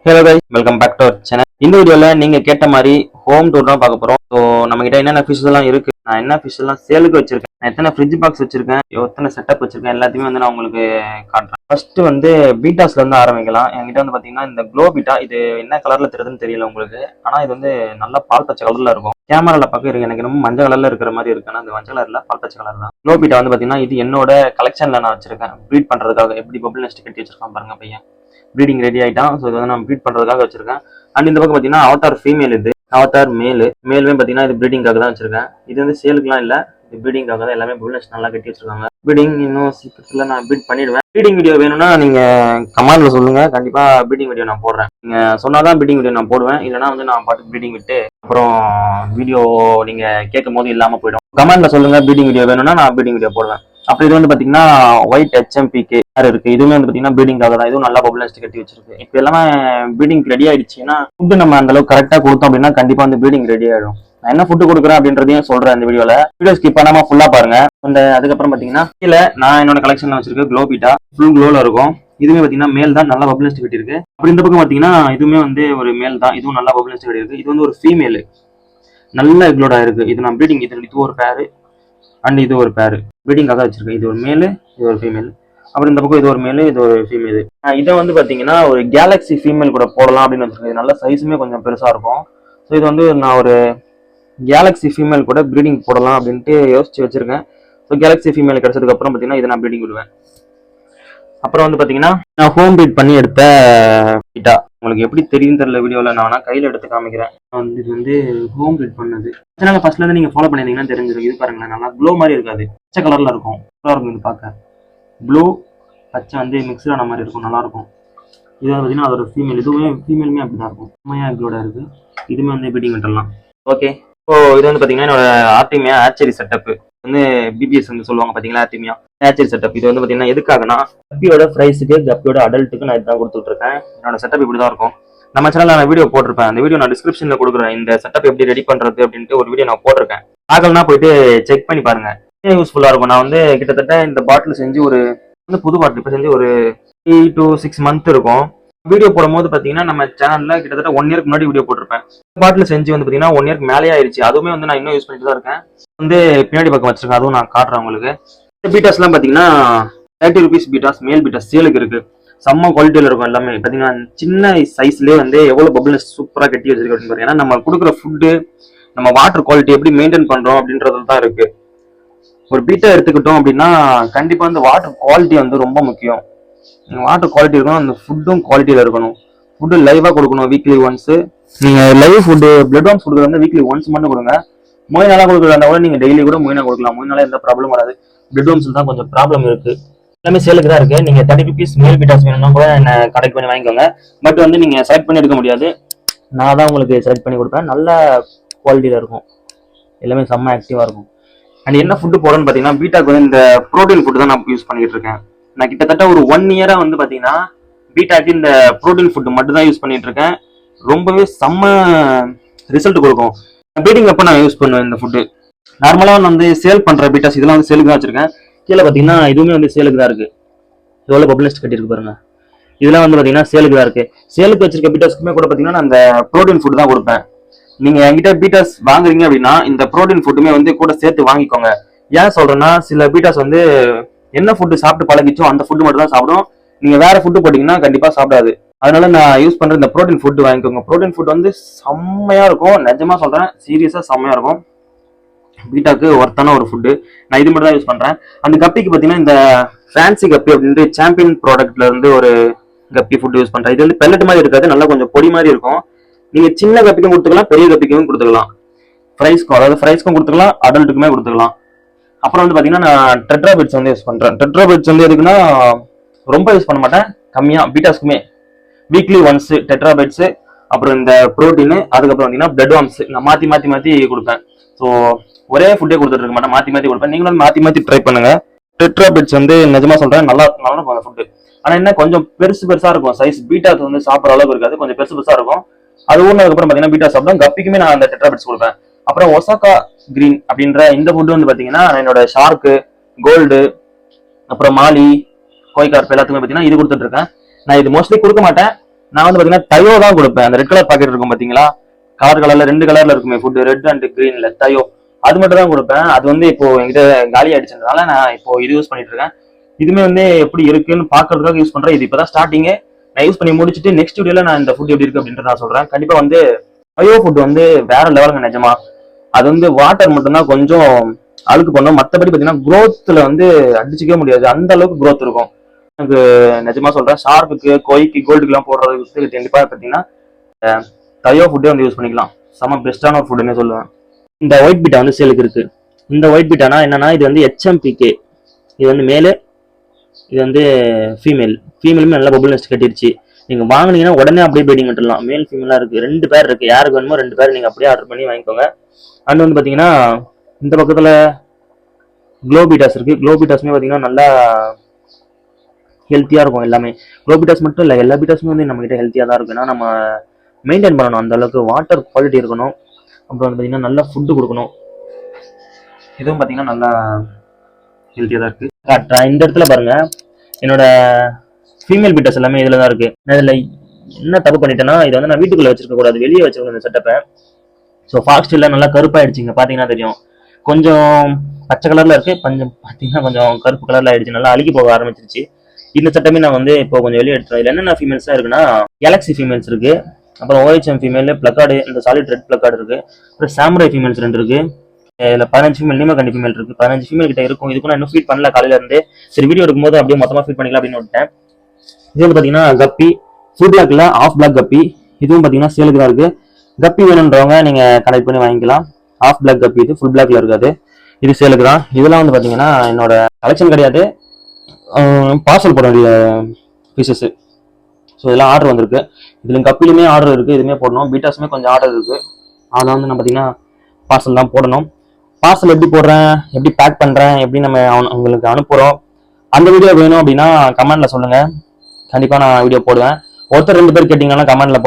Hello guys, welcome back to our channel. இந்த வீடியோல நீங்க கேட்ட மாதிரி ஹோம் டூர் தான் பார்க்க போறோம். ஸோ நம்ம கிட்ட என்னென்ன ஃபிஷ் எல்லாம் இருக்கு, நான் என்ன ஃபிஷ் எல்லாம் சேலுக்கு வச்சிருக்கேன், நான் எத்தனை ஃப்ரிட்ஜ் பாக்ஸ் வச்சிருக்கேன், எத்தனை செட்டப் வச்சிருக்கேன், எல்லாத்தையுமே வந்து நான் உங்களுக்கு காட்டுறேன். ஃபர்ஸ்ட் வந்து பீட்டாஸ்ல இருந்து ஆரம்பிக்கலாம். என்கிட்ட வந்து பாத்தீங்கன்னா இந்த க்ளோ பீட்டா, இது என்ன கலர்ல தெரியுதுன்னு தெரியல உங்களுக்கு, ஆனா இது வந்து நல்லா பால் பச்சை கலர்ல இருக்கும். கேமரால பார்க்க இருக்கு எனக்கு ரொம்ப மஞ்சள் கலர்ல இருக்கிற மாதிரி இருக்கு, ஆனா அந்த மஞ்சள் கலர்ல பால் பச்சை கலர் தான். க்ளோ பீட்டா வந்து பாத்தீங்கன்னா இது என்னோட கலெக்ஷன்ல நான் வச்சிருக்கேன். ப்ரீட் பண்றதுக்காக எப்படி பபிள் நெஸ்ட் கட்டி வச்சிருக்கான் பாருங்க பையன். ப்ரீடிங் ரெடி ஆயிட்டான். ஸோ இதை வந்து நான் ப்ரீட் பண்றதுக்காக வச்சிருக்கேன். அண்ட் இந்த பக்கம் பார்த்தீங்கன்னா அவதார் ஃபீமேல், இது அவதார் மேலு. மேலுமே பார்த்தீங்கன்னா இது ப்ரீடிங்காக தான் வச்சிருக்கேன். இது வந்து சேலுக்குலாம் இல்லை, இது ப்ரீடிங்காக தான். எல்லாமே புல்னஸ் நல்லா கட்டி வச்சிருக்காங்க. ப்ரீடிங் இன்னும் சீக்கிரத்தில் நான் ப்ரீட் பண்ணிடுவேன். ப்ரீடிங் வீடியோ வேணும்னா நீங்க கமெண்ட்ல சொல்லுங்க, கண்டிப்பா ப்ரீடிங் வீடியோ நான் போடுறேன். நீங்க சொன்னாதான் ப்ரீடிங் வீடியோ நான் போடுவேன், இல்லைனா வந்து நான் பாட்டு ப்ரீடிங் விட்டு அப்புறம் வீடியோ நீங்க கேட்கும் போது இல்லாம போயிடும். கமெண்ட்ல சொல்லுங்க ப்ரீடிங் வீடியோ வேணும்னா நான் ப்ரீடிங் வீடியோ போடுவேன். அப்புறம் இது வந்து பாத்தீங்கன்னா ஒயிட் HMPK இருக்கு. இதுவுமே வந்து பாத்தீங்கன்னா ப்ரீடிங்காக தான். இதுவும் நல்லா பபுள் நெஸ்ட் கட்டி வச்சிருக்கு. இப்போ எல்லாமே ப்ரீடிங் ரெடி ஆயிடுச்சுன்னா ஃபுட்டு நம்ம அந்த அளவுக்கு கரெக்டா கொடுத்தோம் அப்படின்னா கண்டிப்பா வந்து ப்ரீடிங் ரெடி ஆயிடும். நான் என்ன ஃபுட்டு கொடுக்குறேன் அப்படின்றதையும் சொல்றேன் இந்த வீடியோல. வீடியோ ஸ்கிப் பண்ணாம ஃபுல்லா பாருங்க. அந்த அதுக்கப்புறம் பாத்தீங்கன்னா கீழே நான் என்னோட கலெக்ஷன்ல வச்சிருக்கேன் க்ளோ பீட்டா. ஃபுல் க்ளோல இருக்கும். இதுவுமே பாத்தீங்கன்னா மேல் தான், நல்லா பபுள் நெஸ்ட் கட்டி இருக்கு. அப்புறம் இந்த பக்கம் பாத்தீங்கன்னா இதுவுமே வந்து ஒரு மேல் தான், இதுவும் நல்லா பபுள் நெஸ்ட் கட்டி இருக்கு. இது வந்து ஒரு ஃபீமேல், நல்ல க்ளோடா இருக்கு. இது நான் ப்ரீடிங், இது ஒரு பேரு அண்ட் இது ஒரு பேரு ப்ரீடிங்காக வச்சிருக்கேன். இது ஒரு மேலு, இது ஒரு ஃபீமேல். அப்புறம் இந்த பக்கம் இது ஒரு மேலு, இது ஒரு ஃபீமேல். இதை வந்து பாத்தீங்கன்னா ஒரு கேலக்ஸி ஃபீமேல் கூட போடலாம் அப்படின்னு வச்சிருக்கேன். இது நல்ல சைஸுமே கொஞ்சம் பெருசா இருக்கும். ஸோ இது வந்து நான் ஒரு கேலக்ஸி ஃபீமேல் கூட ப்ரீடிங் போடலாம் அப்படின்ட்டு யோசிச்சு வச்சிருக்கேன். ஸோ கேலக்ஸி ஃபீமேல் கிடைச்சதுக்கு அப்புறம் பாத்தீங்கன்னா இதை நான் ப்ரீடிங் விடுவேன். அப்புறம் வந்து பாத்தீங்கன்னா நான் ஹோம் ப்ரீட் பண்ணி எடுத்த பீட்டா, உங்களுக்கு எப்படி தெரியும் தெரியல, வீடியோல நான் கையில எடுத்து காமிக்கிறேன். இது வந்து ஹோம் ப்ரீட் பண்ணது. அதனால ஃபர்ஸ்ட்ல இருந்து நீங்க ஃபாலோ பண்ணிருந்தீங்கன்னா தெரிஞ்சிருக்கும். இது பாருங்களேன், நல்லா க்ளோ மாதிரி இருக்காது, பச்சை கலர்ல இருக்கும். நல்லா இருக்கும் இது பார்க்க. ப்ளூ பச்சை வந்து மிக்ஸ் ஆன மாதிரி இருக்கும், நல்லா இருக்கும். இது வந்து பாத்தீங்கன்னா அதோட ஃபீமேல், இதுவுமே ஃபீமேலுமே அப்படிதான் இருக்கும். உண்மையா க்ளோட இருக்கு. இதுவுமே வந்து பீட்டிங் விட்டுடலாம். ஓகே, ஸோ இது வந்து பாத்தீங்கன்னா என்னோட ஆர்டிமியா ஆச்சரி செட்டப் வந்து பிபிஎஸ் வந்து சொல்லுவாங்க பாத்தீங்களா, ஆர்டிமியா ஆச்சரி செட்டப். இது வந்து பாத்தீங்கன்னா எதுக்காகனா கப்பியோட ஃப்ரைஸுக்கு கப்பியோட அடல்ட்டுக்கு நான் இதான் கொடுத்துட்டு இருக்கேன். என்னோட செட்டப் இப்படிதான் இருக்கும். நம்ம சேனல்ல நான் வீடியோ போட்டிருப்பேன். அந்த வீடியோ நான் டிஸ்கிரிப்ஷன்ல கொடுக்குறேன். இந்த செட்டப் எப்படி ரெடி பண்றது அப்படின்ட்டு ஒரு வீடியோ நான் போட்டிருக்கேன். பார்க்கலனா போயிட்டு செக் பண்ணி பாருங்க, யூஸ்ஃபுல்லா இருக்கும். நான் வந்து கிட்டத்தட்ட இந்த பாட்டில் செஞ்சு ஒரு வந்து புது பாட்டில் இப்போ செஞ்சு ஒரு 3 to 6 month இருக்கும். வீடியோ போடும் போது பாத்தீங்கன்னா நம்ம சேனல்ல கிட்டத்தட்ட 1 year முன்னாடி வீடியோ போட்டிருப்பேன். பாட்டில் செஞ்சு வந்து பாத்தீங்கன்னா 1 year மேலே ஆயிடுச்சு. அதுவுமே வந்து நான் இன்னும் யூஸ் பண்ணிட்டு தான் இருக்கேன். வந்து பின்னாடி பக்கம் வச்சிருக்கேன், அதுவும் நான் காட்டுறேன் உங்களுக்கு. இந்த பீட்டாஸ் எல்லாம் பாத்தீங்கன்னா 30 rupees பீட்டாஸ், மேல் பீட்டாஸ் சேலுக்கு இருக்கு. செம்ம குவாலிட்டியில இருக்கும் எல்லாமே. பாத்தீங்கன்னா சின்ன சைஸ்லயே வந்து எவ்வளவு பபுள்னஸ் சூப்பரா கட்டி வச்சிருக்கு அப்படின்னு பாருங்க. ஏன்னா நம்ம கொடுக்குற ஃபுட்டு, நம்ம வாட்டர் குவாலிட்டி எப்படி மெயின்டைன் பண்றோம் அப்படின்றது தான் இருக்கு. ஒரு பீட்டா எடுத்துக்கிட்டோம் அப்படின்னா கண்டிப்பா வந்து வாட்டர் குவாலிட்டி வந்து ரொம்ப முக்கியம். வாட்டர் குவாலிட்டி இருக்கணும், அந்த ஃபுட்டும் குவாலிட்டியில இருக்கணும். ஃபுட்டு லைவா கொடுக்கணும் வீக்லி ஒன்ஸ். நீங்க லைவ் ஃபுட்டு பிளட் வார்ம்ஸ் கொடுக்குறது வந்து வீக்லி ஒன்ஸ் மட்டும் கொடுங்க. மொய் நாளா கொடுக்குறதா கூட நீங்க டெய்லி கூட மொய் நாள் கொடுக்கலாம். மொய் நாளா எந்த ப்ராப்ளம் வராது. பிளட் வார்ம்ஸ் தான் கொஞ்சம் ப்ராப்ளம் இருக்கு. எல்லாமே சேலுக்கு தான் இருக்கு. நீங்க 30 rupees மேல் பீட்டாஸ் வேணும்னா கூட என்ன கனெக்ட் பண்ணி வாங்கிக்கோங்க. பட் வந்து நீங்க செலக்ட் பண்ணி எடுக்க முடியாது, நான் தான் உங்களுக்கு செலக்ட் பண்ணி கொடுப்பேன். நல்ல குவாலிட்டியில இருக்கும், எல்லாமே செம்ம ஆக்டிவா இருக்கும். அண்ட் என்ன ஃபுட்டு போடணும்னு பாத்தீங்கன்னா பீட்டாக்கு வந்து இந்த ப்ரோட்டீன் ஃபுட் தான் நான் யூஸ் பண்ணிட்டு இருக்கேன். நான் கிட்டத்தட்ட ஒரு 1 year வந்து பாத்தீங்கன்னா பீட்டாக்கு இந்த ப்ரோட்டீன் ஃபுட் மட்டும் தான் யூஸ் பண்ணிட்டு இருக்கேன். ரொம்பவே செம்ம ரிசல்ட் கொடுக்கும். பீட்டிங் அப்போ நான் யூஸ் பண்ணுவேன் இந்த ஃபுட்டு. நார்மலா வந்து சேல் பண்ற பீட்டாஸ் இதெல்லாம் வந்து சேலுக்கு தான் வச்சிருக்கேன். கீழே பாத்தீங்கன்னா இதுவுமே வந்து சேலுக்கு தான் இருக்கு. எவ்வளவு பப்ளிஸ்ட் கட்டி இருக்கு பாருங்க. இதெல்லாம் வந்து பாத்தீங்கன்னா சேலுக்கு தான் இருக்கு. சேலுக்கு வச்சிருக்க பீட்டாஸ்க்குமே கூட பாத்தீங்கன்னா நான் அந்த ப்ரோட்டீன் ஃபுட் தான் கொடுப்பேன். நீங்க என்கிட்ட பீட்டாஸ் வாங்குறீங்க அப்படின்னா இந்த ப்ரோட்டீன் ஃபுட்டுமே வந்து கூட சேர்த்து வாங்கிக்கோங்க. ஏன் சொல்றேன்னா சில பீட்டாஸ் வந்து என்ன ஃபுட்டு சாப்பிட்டு பழகிச்சோ அந்த ஃபுட்டு மட்டும் தான் சாப்பிடும். நீங்க வேற ஃபுட்டு போட்டீங்கன்னா கண்டிப்பா சாப்பிடாது. அதனால நான் யூஸ் பண்ற இந்த ப்ரோட்டீன் ஃபுட் வாங்கிக்கோங்க. ப்ரோட்டீன் ஃபுட் வந்து செம்மையா இருக்கும், நிஜமா சொல்றேன், சீரியஸா செம்மையா இருக்கும். பீட்டாக்கு ஒர்த்தான ஒரு ஃபுட்டு. நான் இது மட்டும் தான் யூஸ் பண்றேன். அந்த கப்பிக்கு பாத்தீங்கன்னா இந்த ஃபேன்சி கப்பி அப்படின்ட்டு சாம்பியன் ப்ராடக்ட்ல இருந்து ஒரு கப்பி ஃபுட் யூஸ் பண்றேன். இது வந்து பெல்லட் மாதிரி இருக்காது, நல்லா கொஞ்சம் பொடி மாதிரி இருக்கும். நீங்க சின்ன கப்பிக்கும் கொடுத்துக்கலாம், பெரிய கப்பிக்கும் கொடுத்துக்கலாம். ஃப்ரைஸ்க்கும், அதாவது ஃப்ரைஸ்க்கும் கொடுத்துக்கலாம், அடல்ட்டுக்குமே கொடுத்துக்கலாம். அப்புறம் வந்து பாத்தீங்கன்னா நான் டெட்ரா பிட்ஸ் வந்து யூஸ் பண்றேன். டெட்ரா பிட்ஸ் வந்து எதுக்குன்னா ரொம்ப யூஸ் பண்ண மாட்டேன், கம்மியா. பீட்டாஸ்க்குமே வீக்லி ஒன்ஸ் டெட்ரா பிட்ஸ், அப்புறம் இந்த ப்ரோட்டீன், அதுக்கப்புறம் பாத்தீங்கன்னா பிளட் வார்ம்ஸ் நான் மாத்தி மாத்தி மாத்தி கொடுப்பேன். ஸோ ஒரே ஃபுட்டே கொடுத்துட்டு இருக்க மாட்டேன், மாத்தி மாத்தி கொடுப்பேன். நீங்களும் மாத்தி மாத்தி ட்ரை பண்ணுங்க. டெட்ரா பிட்ஸ் வந்து நிஜமா சொல்றேன் நல்லா நல்லா இருக்கும் அந்த ஃபுட்டு. ஆனா என்ன கொஞ்சம் பெருசு பெருசா இருக்கும் சைஸ். பீட்டாஸ் வந்து சாப்பிட்ற அளவுக்கு இருக்காது, கொஞ்சம் பெருசு பெருசா இருக்கும். அது ஊனதுக்கு அப்புறம் பாத்தீங்கன்னா பீட்டா சாப்பிடும். கப்பிக்குமே நான் அந்த டெட்ரா பிட்ஸ் கொடுப்பேன். அப்புறம் ஒசாக்கா கிரீன் அப்படின்ற இந்த ஃபுட்டு வந்து பாத்தீங்கன்னா என்னோட ஷார்க்கு, கோல்டு, அப்புறம் மாலி, கோய்கார்ப் எல்லாத்துக்குமே பாத்தீங்கன்னா இது கொடுத்துட்டு இருக்கேன். நான் இது மோஸ்ட்லி கொடுக்க மாட்டேன். நான் வந்து பாத்தீங்கன்னா டயோ தான் கொடுப்பேன். அந்த ரெட் கலர் பாக்கெட் இருக்கும் பாத்தீங்களா, கலர் கலர்ல 2 கலர்ல இருக்குமே ஃபுட், ரெட் அண்ட் கிரீன்ல டயோ, அது மட்டும் தான் கொடுப்பேன். அது வந்து இப்போ என்கிட்ட காலி ஆயிடுச்சதுனால நான் இப்போ இது யூஸ் பண்ணிட்டு இருக்கேன். இதுமே வந்து எப்படி இருக்குன்னு பாக்குறதுக்காக யூஸ் பண்றேன். இது இப்பதான் ஸ்டார்டிங். நான் யூஸ் பண்ணி முடிச்சுட்டு நெக்ஸ்ட் வீடியோல நான் இந்த ஃபுட் எப்படி இருக்கு அப்படின்றத நான் சொல்றேன். கண்டிப்பா வந்து டயோ ஃபுட் வந்து வேற லெவலுங்க நிஜமா. அது வந்து வாட்டர் மட்டும்தான் கொஞ்சம் அழுக்கு பண்ணும். மற்றபடி பாத்தீங்கன்னா குரோத்ல வந்து அடிச்சுக்கவே முடியாது, அந்த அளவுக்கு குரோத் இருக்கும். எனக்கு நிஜமா சொல்றேன், ஷார்க்குக்கு, கொய்க்கு, கோல்டுக்கு எல்லாம் போடுறதுக்கு கண்டிப்பா பாத்தீங்கன்னா டயோ ஃபுட்டே வந்து யூஸ் பண்ணிக்கலாம். செம பெஸ்டான ஒரு ஃபுட்னே சொல்லுவேன். இந்த ஒயிட் பீட்டா வந்து சேலுக்கு இருக்கு. இந்த ஒயிட் பீட்டானா என்னன்னா, இது வந்து HMPK, இது வந்து மேலு, இது வந்து ஃபீமேல். ஃபீமேலுமே நல்லா பபுள் நெஸ்ட் கட்டிருச்சு. நீங்க வாங்கினீங்கன்னா உடனே அப்படியே பீடிங் விட்டுலாம். மேல் ஃபீமேலா இருக்கு, 2 பேர் இருக்கு. யாருக்கு வேணுமோ 2 பேர் நீங்க அப்படியே ஆர்டர் பண்ணி வாங்கிக்கோங்க. அண்ட் வந்து பாத்தீங்கன்னா இந்த பக்கத்துல குளோபீட்டாஸ் இருக்கு. குளோபீட்டாஸ்மே பாத்தீங்கன்னா நல்லா ஹெல்த்தியா இருக்கும் எல்லாமே. குளோபீட்டாஸ் மட்டும் இல்ல, எல்லா பீட்டாஸுமே வந்து நம்ம கிட்ட ஹெல்த்தியா தான் இருக்கு. ஏன்னா நம்ம மெயின்டைன் பண்ணணும், அந்த அளவுக்கு வாட்டர் குவாலிட்டி இருக்கணும். அப்புறம் வந்து பாத்தீங்கன்னா நல்லா ஃபுட்டு கொடுக்கணும். இதுவும் பாத்தீங்கன்னா நல்லா ஹெல்த்தியா தான் இருக்கு. இந்த இடத்துல பாருங்க, என்னோட ஃபீமேல் பீட்டர்ஸ் எல்லாமே இதுல தான் இருக்கு. நான் இதுல என்ன தப்பு பண்ணிட்டேன்னா, இதை வந்து நான் வீட்டுக்குள்ள வச்சிருக்க கூடாது, வெளியே வச்சிருக்கேன் இந்த செட்டப்பை. ஸோ ஃபாக்ஸ் எல்லாம் நல்லா கருப்பாயிடுச்சுங்க, பாத்தீங்கன்னா தெரியும். கொஞ்சம் பச்சை கலர்ல இருக்கு, கொஞ்சம் பாத்தீங்கன்னா கொஞ்சம் கருப்பு கலர்ல ஆயிடுச்சு, நல்லா அழுகி போக ஆரம்பிச்சிருச்சு. இந்த செட்டமே நான் வந்து இப்போ கொஞ்சம் வெளியே எடுத்துறேன். இதுல என்னென்ன ஃபீமேல்ஸ் தான் இருக்குன்னா, கேலக்ஸி ஃபீமேல்ஸ் இருக்கு, அப்புறம் OHM ஃபீமேல், பிளக்கார்டு, இந்த சாலிட் ரெட் பிளக்கார்டு இருக்கு, அப்புறம் சாமுரை ஃபீமேல்ஸ் 2 இருக்கு. இதுல 15 ஃபீமேல், நீமக்கண்டி ஃபீமேல் இருக்கு. 15 ஃபீமேல் கிட்ட இருக்கும். இதுக்கு நான் இன்னும் ஃபீட் பண்ணல காலையில இருந்து. சரி வீடியோ எடுக்கும்போது அப்படியே மொத்தமா ஃபீட் பண்ணிக்கலாம் அப்படின்னு விட்டேன். இது வந்து பாத்தீங்கன்னா கப்பி, ஃபுல் பிளாக்ல ஆஃப் பிளாக் கப்பி. இதுவும் பாத்தீங்கன்னா சேலுக்கு தான் இருக்கு. கப்பி வேணுன்றவங்க நீங்க கனெக்ட் பண்ணி வாங்கிக்கலாம். ஆஃப் பிளாக் கப்பி, இது ஃபுல் பிளாக்ல இருக்காது, இது சேலுக்கு தான். இதெல்லாம் வந்து பாத்தீங்கன்னா என்னோட கலெக்ஷன் கிடையாது, பார்சல் போட வேண்டிய பீசஸ். ஸோ இதெல்லாம் ஆர்டர் வந்திருக்கு. இதுல கப்பிலுமே ஆர்டர் இருக்கு, இதுவுமே போடணும். பீட்டாஸுமே கொஞ்சம் ஆர்டர் இருக்கு, அதெல்லாம் வந்து நான் பாத்தீங்கன்னா பார்சல் தான் போடணும். பார்சல் எப்படி போடுறேன், எப்படி பேக் பண்றேன், எப்படி நம்ம உங்களுக்கு அனுப்புறோம், அந்த வீடியோ வேணும் அப்படின்னா கமெண்ட்ல சொல்லுங்க, கண்டிப்பா நான் வீடியோ போடுவேன். ஒருத்தர் 2 பேர் கேட்டீங்கன்னா கமெண்ட்ல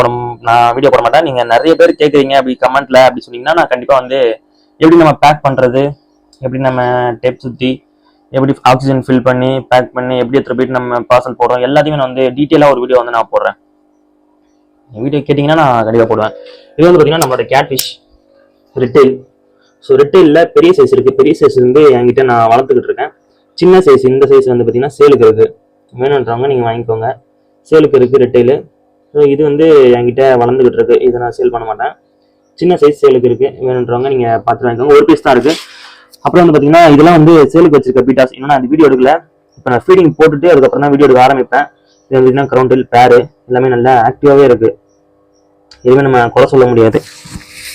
நான் வீடியோ போட மாட்டேன். நீங்க நிறைய பேர் கேட்குறீங்க அப்படி கமெண்ட்ல அப்படி சொன்னீங்கன்னா நான் கண்டிப்பா வந்து எப்படி நம்ம பேக் பண்றது, எப்படி நம்ம டேப் சுத்தி, எப்படி ஆக்சிஜன் ஃபில் பண்ணி பேக் பண்ணி எப்படி எத்தனை போயிட்டு நம்ம பார்சல் போடுறோம், எல்லாத்தையுமே நான் வந்து டீட்டெயிலாக ஒரு வீடியோ வந்து நான் போடுறேன். வீடியோ கேட்டிங்கன்னா நான் கண்டிப்பாக போடுவேன். இது வந்து பார்த்தீங்கன்னா நம்மளோட கேட்ஃபிஷ் ரிட்டைல். ஸோ ரிட்டைலில் பெரிய சைஸ் இருக்குது. பெரிய சைஸ் வந்து என்கிட்ட நான் வளர்த்துக்கிட்டு இருக்கேன். சின்ன சைஸ், இந்த சைஸ் வந்து பார்த்தீங்கன்னா சேலுக்கு இருக்குது. வேணுன்றவங்க நீங்கள் வாங்கிக்கோங்க, சேலுக்கு இருக்குது ரிட்டைலு. ஸோ இது வந்து என்கிட்ட வளர்ந்துக்கிட்டு இருக்கு, இதை நான் சேல் பண்ண மாட்டேன். சின்ன சைஸ் சேலுக்கு இருக்குது, வேணுன்றவங்க நீங்கள் பார்த்து வாங்கிக்கோங்க. ஒரு பீஸ் தான் இருக்குது. அப்புறம் வந்து பார்த்தீங்கன்னா இதெல்லாம் வந்து சேலுக்கு வச்சிருக்க பீட்டாஸ். இன்னும் நான் அந்த வீடியோ எடுக்கல. இப்போ நான் ஃபீடிங் போட்டுட்டு அதுக்கப்புறம் தான் வீடியோ எடுக்க ஆரம்பிப்பேன். இது வந்து கிரவுண்டில் பேரு எல்லாமே நல்லா ஆக்டிவாகவே இருக்கு, எதுவுமே நம்ம குறை சொல்ல முடியாது.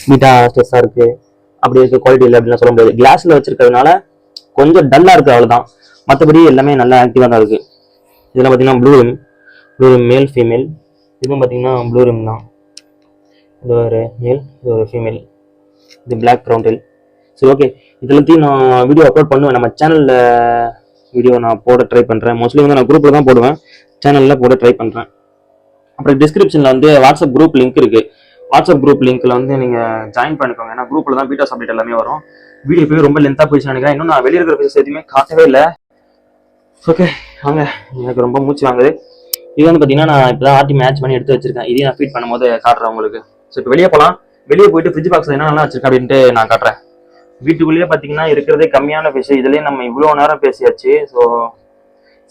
பீட்டா ஸ்ட்ரெஸ்ஸாக இருக்கு, அப்படி இருக்கு, குவாலிட்டி இல்லை அப்படின்லாம் சொல்ல முடியாது. கிளாஸ்ல வச்சிருக்கிறதுனால கொஞ்சம் டல்லா இருக்கு, அவ்வளவுதான். மற்றபடி எல்லாமே நல்லா ஆக்டிவா தான் இருக்கு. இதெல்லாம் பார்த்தீங்கன்னா ப்ளூ ரிம் மேல் ஃபீமேல். இதுவும் பார்த்தீங்கன்னா ப்ளூ ரிம் தான். இது ஒரு மேல், இது ஒரு ஃபீமேல், இது பிளாக் கிரவுண்டில். சரி ஓகே, இதெல்லாத்தையும் நான் வீடியோ அப்லோட் பண்ணுவேன். நம்ம சேனல்ல வீடியோ நான் போட ட்ரை பண்றேன். மோஸ்ட்லி வந்து நான் குரூப்ல தான் போடுவேன், சேனல்ல போட ட்ரை பண்றேன். அப்புறம் டிஸ்கிரிப்ஷன்ல வந்து வாட்ஸ்அப் குரூப் லிங்க் இருக்கு. வாட்ஸ்அப் குரூப் லிங்க்ல வந்து நீங்க ஜாயின் பண்ணிக்கோங்க. ஏன்னா குரூப்ல தான் பீட்டாஸ் அப்டேட் எல்லாமே வரும். வீடியோ போய் ரொம்ப லென்த்தா போயிடுச்சு நினைக்கிறேன். இன்னும் நான் வெளியே இருக்கிற பீசஸ் எதுவுமே காட்டவே இல்லை. ஓகே வாங்க, எனக்கு ரொம்ப மூச்சு வாங்குது. இது வந்து பாத்தீங்கன்னா நான் இப்பதான் ஆர்டி மேட்ச் பண்ணி எடுத்து வச்சிருக்கேன். இதையும் நான் ஃபீட் பண்ணும்போது காட்டுறேன் உங்களுக்கு. ஸோ இப்போ வெளியே போகலாம். வெளியே போயிட்டு ஃப்ரிட்ஜ் பாக்ஸ்ல என்னென்ன வச்சிருக்கேன் அப்படின்ட்டு நான் காட்டுறேன். வீட்டுக்குள்ளேயே பாத்தீங்கன்னா இருக்கிறதே கம்மியான பேசு, இதுலயே நம்ம இவ்வளவு நேரம் பேசியாச்சு. ஸோ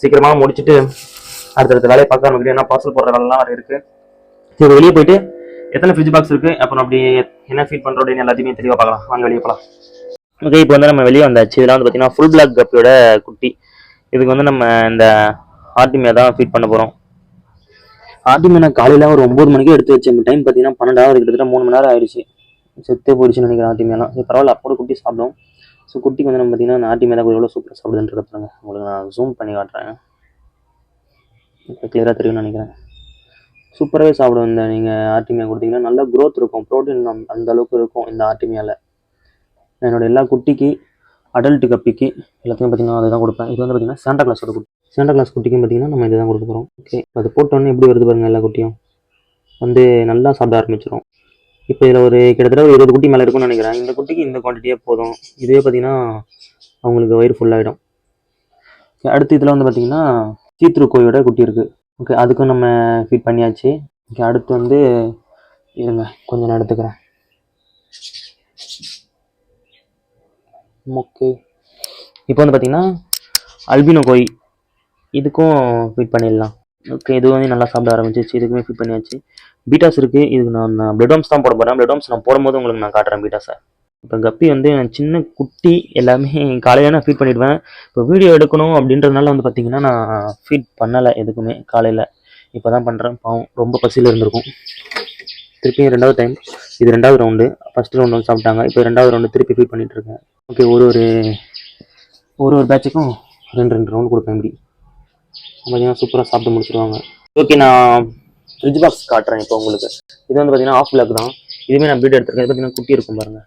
சீக்கிரமா முடிச்சுட்டு அடுத்தடுத்த வேலையை பார்க்க ஆரம்பிக்கிட்டு, ஏன்னா பார்சல் போடுற வேலைலாம் வேற இருக்கு. சரி வெளியே போயிட்டு எத்தனை ஃப்ரிட்ஜ் பாக்ஸ் இருக்கு, அப்புறம் அப்படி என்ன ஃபீட் பண்றோம் அப்படின்னு எல்லாத்தையுமே தெளிவாக பார்க்கலாம். வாங்க வெளியே போகலாம். ஓகே, இப்போ வந்து நம்ம வெளியே வந்தாச்சு. இதெல்லாம் வந்து பார்த்தீங்கன்னா ஃபுல் பிளாக் கப்பியோட குட்டி. இதுக்கு வந்து நம்ம இந்த ஆர்டிமியா தான் ஃபீட் பண்ண போறோம். ஆர்டிமியா நான் காலையில ஒரு 9 மணிக்கு எடுத்து வச்சேன். டைம் பார்த்தீங்கன்னா 12 கிட்டத்தட்ட 3 மணி நேரம் ஆயிடுச்சு. செத்தே போயிடுச்சுன்னு நினைக்கிறேன் ஆர்டிமியாலாம். சரி பரவாயில்ல, அப்போட குட்டி சாப்பிடும். ஸோ குட்டிக்கு வந்து நம்ம பார்த்தீங்கன்னா ஆர்டிமியா தான் எவ்வளோ சூப்பராக சாப்பிடுதுன்றத பாருங்க. உங்களுக்கு நான் ஜூம் பண்ணி காட்டுறேன், இப்போ கிளியராக தெரியும்னு நினைக்கிறேன். சூப்பராகவே சாப்பிடும். இந்த நீங்கள் ஆர்டிமியா கொடுத்தீங்கன்னா நல்ல க்ரோத் இருக்கும், ப்ரோட்டீன் அந்த அளவுக்கு இருக்கும் இந்த ஆர்டிமியாவில். என்னோட எல்லா குட்டிக்கு, அடல்ட் கப்பிக்கு எல்லாத்தையும் பார்த்தீங்கன்னா அதை தான் கொடுப்பேன். இது வந்து பார்த்தீங்கன்னா சாண்டா கிளாஸோட குட்டி. சாண்டா கிளாஸ் குட்டிக்கும் பார்த்தீங்கன்னா நம்ம இதை தான் கொடுக்க போகிறோம். ஓகே, அது போட்டோன்னே எப்படி வருது பாருங்கள், எல்லா குட்டியும் வந்து நல்லா சாப்பிட ஆரம்பிச்சிடும். இப்போ இதில் ஒரு கிட்டத்தட்ட ஒரு 20 குட்டி மேலே இருக்கும்னு நினைக்கிறேன். இந்த குட்டிக்கு இந்த குவான்டிட்டியே போதும். இதுவே பார்த்தீங்கன்னா அவங்களுக்கு வயிறு ஃபுல்லாகிடும். அடுத்து இதில் வந்து பார்த்தீங்கன்னா சீத்ரு கோயோட குட்டி இருக்குது. ஓகே, அதுக்கும் நம்ம ஃபீட் பண்ணியாச்சு. இங்கே அடுத்து வந்து இருங்க கொஞ்சம் நான் எடுத்துக்கிறேன். ஓகே, இப்போ வந்து பார்த்தீங்கன்னா அல்பினோ கோய் இதுக்கும் ஃபீட் பண்ணிடலாம். ஓகே, இது வந்து நல்லா சாப்பிட ஆரம்பிச்சிச்சு, இதுக்குமே ஃபீட் பண்ணியாச்சு. பீட்டாஸ் இருக்குது, இதுக்கு நான் பிளட் வார்ம்ஸ் தான் போட போகிறேன். பிளட் வார்ம்ஸ் நான் போடும்போது உங்களுக்கு நான் காட்டுறேன் பீட்டாஸை. இப்போ கப்பி வந்து சின்ன குட்டி எல்லாமே காலையில் நான் ஃபீட் பண்ணிவிடுவேன். இப்போ வீடியோ எடுக்கணும் அப்படின்றதுனால வந்து பார்த்தீங்கன்னா நான் ஃபீட் பண்ணலை எதுக்குமே காலையில். இப்போ தான் பண்ணுறேன். பாவம் ரொம்ப பசியில் இருந்திருக்கும். திருப்பி ரெண்டாவது டைம், இது ரெண்டாவது ரவுண்டு. ஃபஸ்ட்டு ரவுண்டு வந்து சாப்பிட்டாங்க, இப்போ ரெண்டாவது ரவுண்டு திருப்பி ஃபீட் பண்ணிகிட்ருக்கேன். ஓகே, ஒரு பேட்சுக்கும் ரெண்டு ரவுண்டு கொடுப்பேன். இப்படி பார்த்தீங்கன்னா சூப்பராக சாப்பிட்டு முடிச்சிருவாங்க. ஓகே, நான் ஃப்ரிட்ஜ் பாக்ஸ் காட்டுறேன் இப்போ உங்களுக்கு. இது வந்து பார்த்தீங்கன்னா ஆஃப் பிளாக் தான். இதுவுமே நான் பீட் எடுத்துருக்கேன். இது பார்த்தீங்கன்னா குட்டி இருக்கும் பாருங்கள்.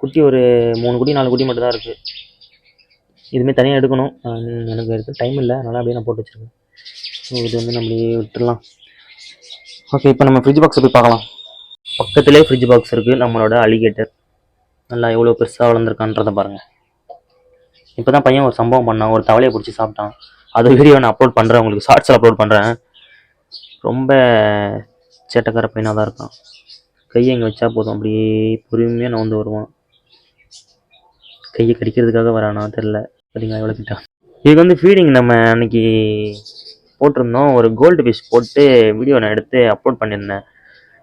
குட்டி ஒரு 3 குட்டி 4 குட்டி மட்டும் தான் இருக்குது. இதுவுமே தனியாக எடுக்கணும், எனக்கு இருக்குது டைம் இல்லை, அதனால் அப்படியே நான் போட்டு வச்சுருக்கேன். ஸோ இது வந்து நம்ம அப்படியே விட்டுடலாம். ஓகே, இப்போ நம்ம ஃப்ரிட்ஜ் பாக்ஸை போய் பார்க்கலாம். பக்கத்துலேயே ஃப்ரிட்ஜ் பாக்ஸ் இருக்குது. நம்மளோட அலிகேட்டர் நல்லா எவ்வளோ பெருசாக வளர்ந்துருக்கான்றதை பாருங்கள். இப்போ தான் பையன் ஒரு சம்பவம் பண்ணான், ஒரு தவளையை பிடிச்சி சாப்பிட்டான். அது வீடியோ நான் அப்லோட் பண்ணுறேன், உங்களுக்கு ஷார்ட்ஸில் அப்லோட் பண்ணுறேன். ரொம்ப சேட்டக்கார பையனாக தான் இருக்கான். கையை இங்கே வச்சா போதும், அப்படியே பொறுமையாக நான் வந்து வருவான். கையை கடிக்கிறதுக்காக வரானா தெரில. பார்த்தீங்களா எவ்வளோ கிட்ட. இதுக்கு வந்து ஃபீடிங் நம்ம அன்றைக்கி போட்டிருந்தோம். ஒரு கோல்டு ஃபிஷ் போட்டு வீடியோ நான் எடுத்து அப்லோட் பண்ணியிருந்தேன்.